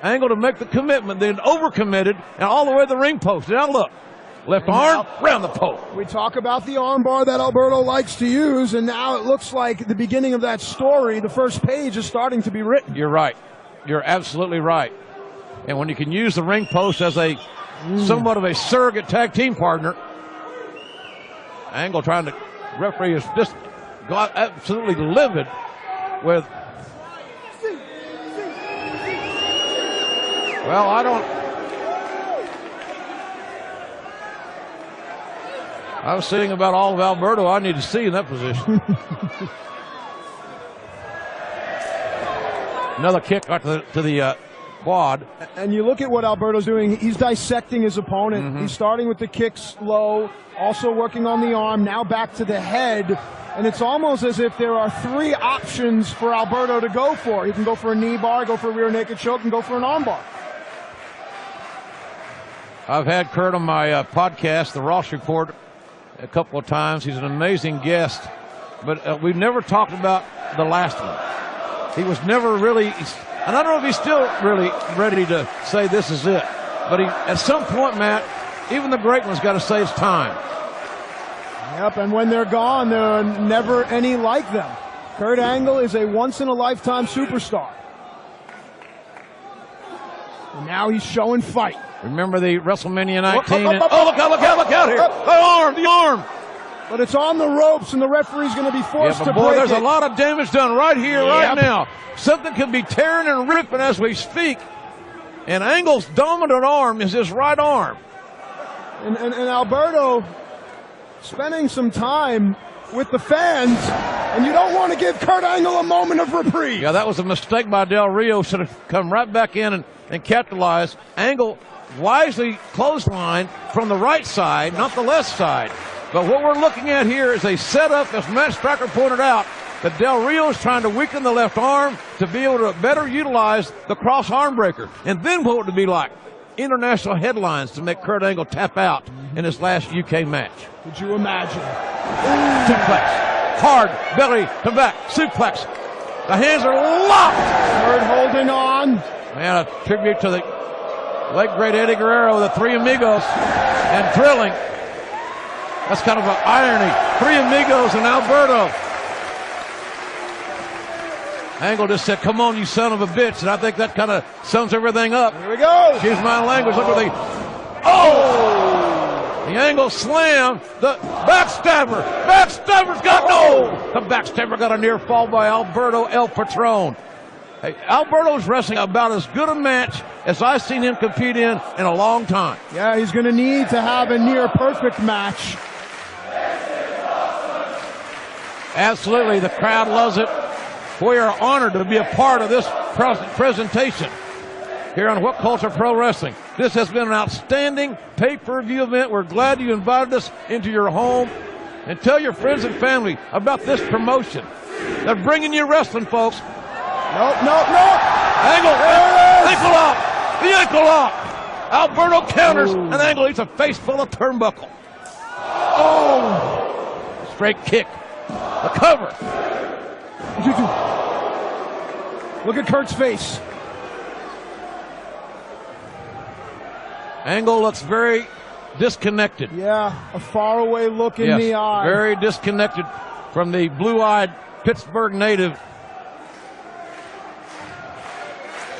Angle to make the commitment, then overcommitted, and all the way to the ring post. Now look, left arm, round the post. We talk about the armbar that Alberto likes to use, and now it looks like the beginning of that story, the first page, is starting to be written. You're right. You're absolutely right. And when you can use the ring post as a somewhat of a surrogate tag team partner, Angle trying to referee is just got absolutely livid with. Well, I was seeing about all of Alberto I need to see in that position. Another kick right to the quad. And you look at what Alberto's doing. He's dissecting his opponent. He's starting with the kicks low, also working on the arm, now back to the head. And it's almost as if there are three options for Alberto to go for. He can go for a knee bar, go for a rear naked choke, and go for an arm bar. I've had Kurt on my podcast, The Ross Report, a couple of times. He's an amazing guest. But we've never talked about the last one. He was never really, and I don't know if he's still really ready to say this is it. But at some point, Matt, even the great one's got to say it's time. Yep, and when they're gone, there are never any like them. Kurt Angle is a once-in-a-lifetime superstar. And now he's showing fight. Remember the WrestleMania 19? Look out here. The arm. But it's on the ropes, and the referee's going to be forced to break there's it. a lot of damage done right here, right now. Something could be tearing and ripping as we speak. And Angle's dominant arm is his right arm. And Alberto spending some time with the fans, and you don't want to give Kurt Angle a moment of reprieve. Yeah, that was a mistake by Del Rio. Should have come right back in and capitalized. Angle wisely clothesline from the right side, not the left side. But what we're looking at here is a setup, as Matt Striker pointed out, that Del Rio is trying to weaken the left arm to be able to better utilize the cross arm breaker. And then what would it be like? International headlines to make Kurt Angle tap out in his last UK match. Could you imagine? Suplex. Hard belly to back. Suplex. The hands are locked. Kurt holding on. Man, a tribute to the late great Eddie Guerrero, the Three Amigos, and drilling. That's kind of an irony. Three Amigos and Alberto. Angle just said, "Come on, you son of a bitch," and I think that kind of sums everything up. Here we go. Excuse my language. Look at the... Oh! The Angle slam. The backstabber. Backstabber's got no! The backstabber got a near fall by Alberto El Patron. Hey, Alberto's wrestling about as good a match as I've seen him compete in a long time. Yeah, he's going to need to have a near perfect match. Absolutely. The crowd loves it. We are honored to be a part of this presentation here on What Culture Pro Wrestling. This has been an outstanding pay-per-view event. We're glad you invited us into your home. And tell your friends and family about this promotion. They're bringing you wrestling, folks. Nope. Angle. Ankle lock. The ankle lock. Alberto counters. And Angle eats a face full of turnbuckle. Oh. Straight kick. The cover. Look at Kurt's face. Angle looks very disconnected. Yeah, a faraway look in the eye. Very disconnected from the blue-eyed Pittsburgh native.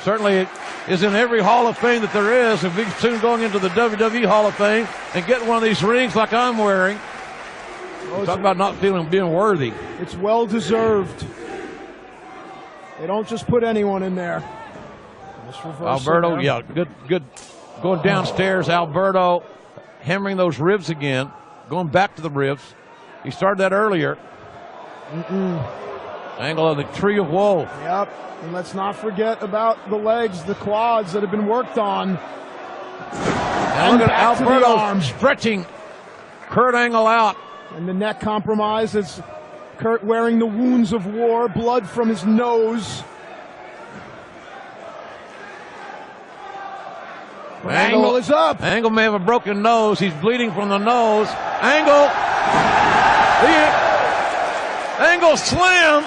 Certainly is in every Hall of Fame that there is, and we're soon going into the WWE Hall of Fame and getting one of these rings like I'm wearing. Talk about not being worthy. It's well-deserved. They don't just put anyone in there. Alberto, yeah, good. Going downstairs, Alberto hammering those ribs again, going back to the ribs. He started that earlier. Angle of the tree of woe. Yep, and let's not forget about the legs, the quads that have been worked on. Now look at Alberto stretching Kurt Angle out. And the neck compromise is Kurt wearing the wounds of war, blood from his nose. Angle is up. Angle may have a broken nose. He's bleeding from the nose. Angle. The Angle slam.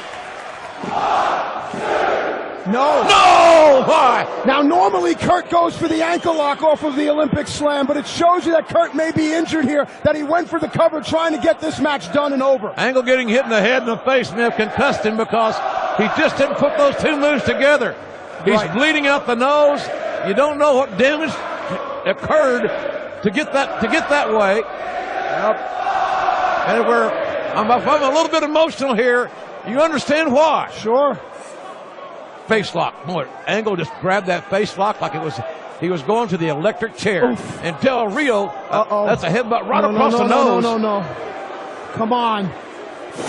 No. No! Why? Now, normally Kurt goes for the ankle lock off of the Olympic slam, but it shows you that Kurt may be injured here, that he went for the cover trying to get this match done and over. Angle getting hit in the head and the face may have concussed him because he just didn't put those two moves together. He's bleeding out the nose. You don't know what damage occurred to get that way. Yep. And if I'm a little bit emotional here, you understand why. Sure. Face lock. Boy, Angle just grabbed that face lock like he was going to the electric chair. Oof. And Del Rio, that's a headbutt right across the nose. No. Come on.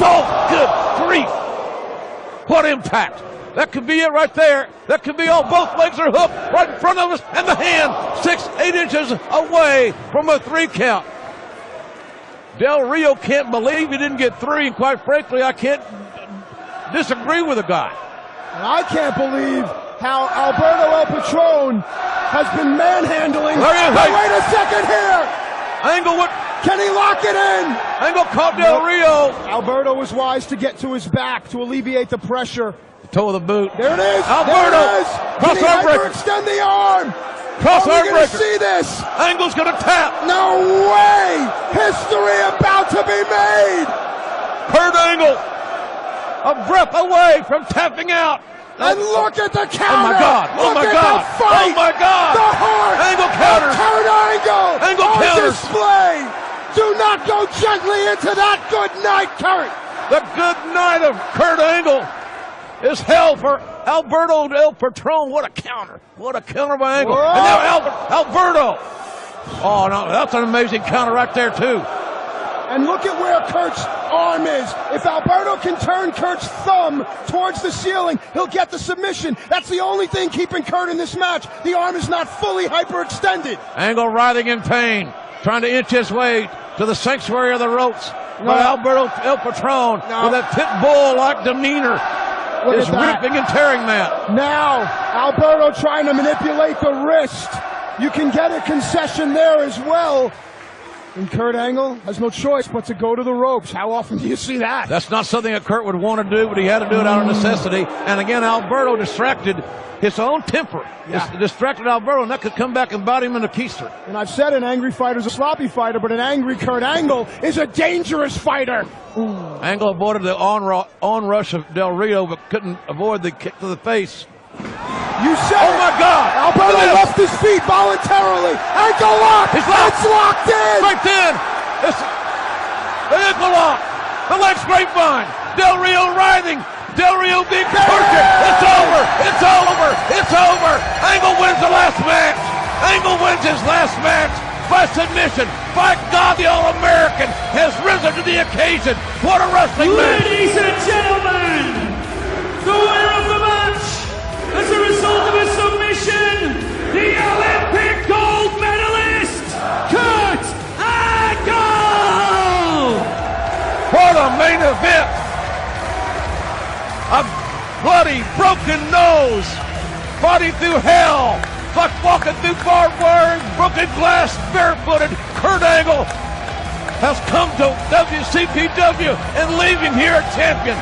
Oh, good grief. What impact. That could be it right there. That could be all. Both legs are hooked right in front of us, and the hand 6-8 inches away from a 3 count. Del Rio can't believe he didn't get 3, and quite frankly, I can't disagree with the guy. And I can't believe how Alberto El Patron has been manhandling. Wait a second here. Angle would. Can he lock it in? Angle caught Del Rio. Alberto was wise to get to his back to alleviate the pressure. Toe of the boot. There it is. Alberto. There it is. Cross Can he arm breaker. hyperextend the arm? Cross Are arm we going to breaker. see this? Angle's going to tap. No way. History about to be made. Kurt Angle, a breath away from tapping out. And look at the counter. Oh my God. Oh my God. The fight. Oh my God. The heart. Angle counters. Kurt Angle. Angle on counters. display. Do not go gently into that. Good night, Kurt. The good night of Kurt Angle is hell for Alberto El Patron. What a counter. What a counter by Angle. Whoa. And now Alberto. Oh, no, that's an amazing counter right there, too. And look at where Kurt's arm is. If Alberto can turn Kurt's thumb towards the ceiling, he'll get the submission. That's the only thing keeping Kurt in this match. The arm is not fully hyperextended. Angle writhing in pain, trying to inch his way to the sanctuary of the ropes. But Alberto El Patron, with that pit bull-like demeanor, is ripping and tearing that. Now, Alberto trying to manipulate the wrist. You can get a concession there as well. And Kurt Angle has no choice but to go to the ropes. How often do you see that? That's not something that Kurt would want to do, but he had to do it out of necessity. And again, Alberto distracted his own temper. Distracted Alberto, and that could come back and bite him in the keister. And I've said an angry fighter's a sloppy fighter, but an angry Kurt Angle is a dangerous fighter. Ooh. Angle avoided the on-rush of Del Rio, but couldn't avoid the kick to the face. You said Oh my God! Alberto left his feet voluntarily. Ankle lock! He's locked. It's locked in! Right then! It's the ankle lock! The leg grapevine! Del Rio writhing! Del Rio being tortured! It's over! It's over! It's over! Angle wins the last match! Angle wins his last match by submission! By God, the All-American has risen to the occasion! What a wrestling match! Ladies and gentlemen, the winner of the match, as a result of a submission, the Olympic gold medalist, Kurt Angle! What a main event! A bloody, broken nose, fighting through hell, like walking through barbed wire, broken glass, barefooted. Kurt Angle has come to WCPW and leaving here a champion.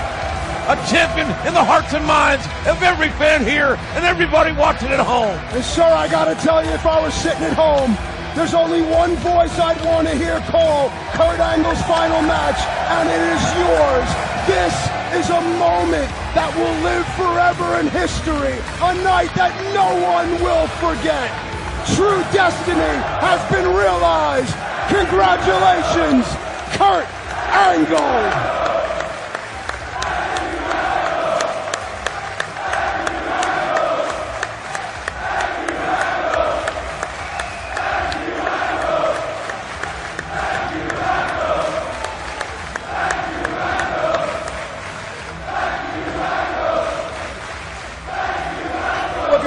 A champion in the hearts and minds of every fan here and everybody watching at home. And sir, I gotta tell you, if I was sitting at home, there's only one voice I'd want to hear call Kurt Angle's final match, and it is yours. This is a moment that will live forever in history, a night that no one will forget. True destiny has been realized. Congratulations, Kurt Angle.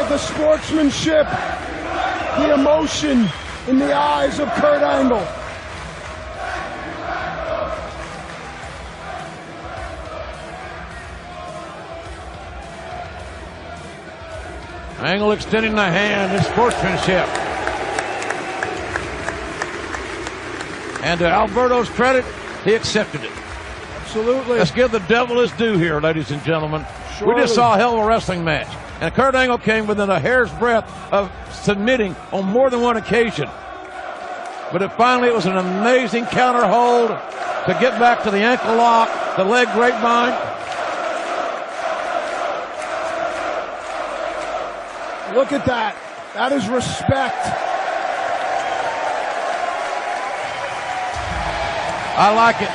The sportsmanship, the emotion in the eyes of Kurt Angle. Angle extending the hand, his sportsmanship. And to Alberto's credit, he accepted it. Absolutely. Let's give the devil his due here, ladies and gentlemen. Surely. We just saw a hell of a wrestling match. And Kurt Angle came within a hair's breadth of submitting on more than one occasion. But finally it was an amazing counter hold to get back to the ankle lock, the leg grapevine. Look at that. That is respect. I like it.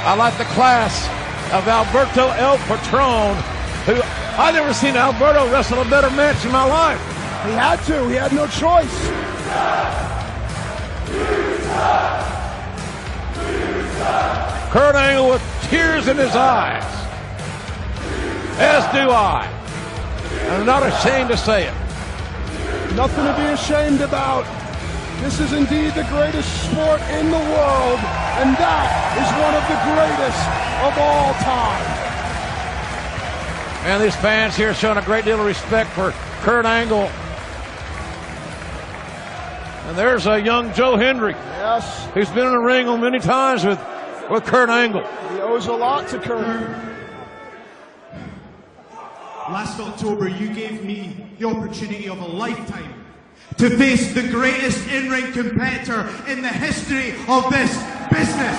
I like the class of Alberto El Patron, who I've never seen Alberto wrestle a better match in my life. He had to. He had no choice. Kurt Angle with tears in his eyes, as do I. I'm not ashamed to say it. Nothing to be ashamed about. This is indeed the greatest sport in the world, and that is one of the greatest of all time. And these fans here showing a great deal of respect for Kurt Angle. And there's a young Joe Hendry. Yes. Who's been in the ring on many times with Kurt Angle. He owes a lot to Kurt. Last October, you gave me the opportunity of a lifetime to face the greatest in-ring competitor in the history of this business.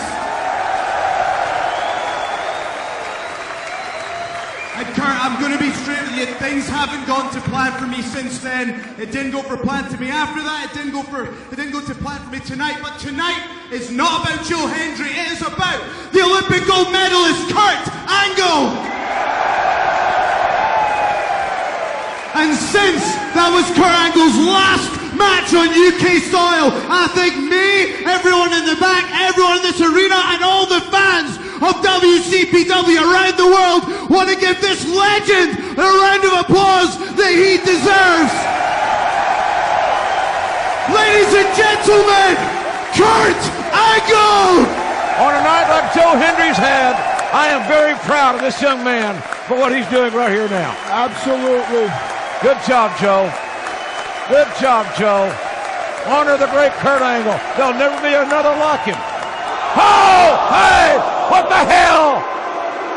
And Kurt, I'm going to be straight with you. Things haven't gone to plan for me since then. It didn't go for plan to me after that. It didn't go to plan for me tonight. But tonight is not about Joe Hendry. It is about the Olympic gold medalist Kurt Angle. And since that was Kurt Angle's last match on UK soil, I think me, everyone in the back, everyone in this arena, and all the fans of WCPW around the world want to give this legend a round of applause that he deserves. Ladies and gentlemen, Kurt Angle! On a night like Joe Hendry's had, I am very proud of this young man for what he's doing right here now. Absolutely. Good job, Joe. Good job, Joe. Honor the great Kurt Angle. There'll never be another like him. Oh, hey, what the hell?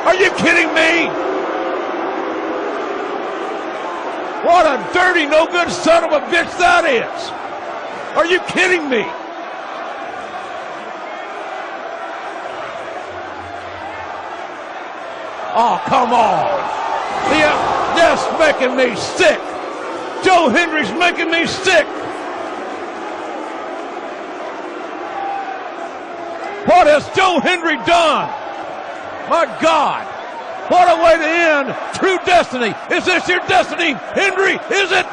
Are you kidding me? What a dirty, no good son of a bitch that is. Are you kidding me? Oh, come on. That's making me sick. Joe Hendry's making me sick. What has Joe Hendry done? My God. What a way to end true destiny. Is this your destiny, Hendry? Is it?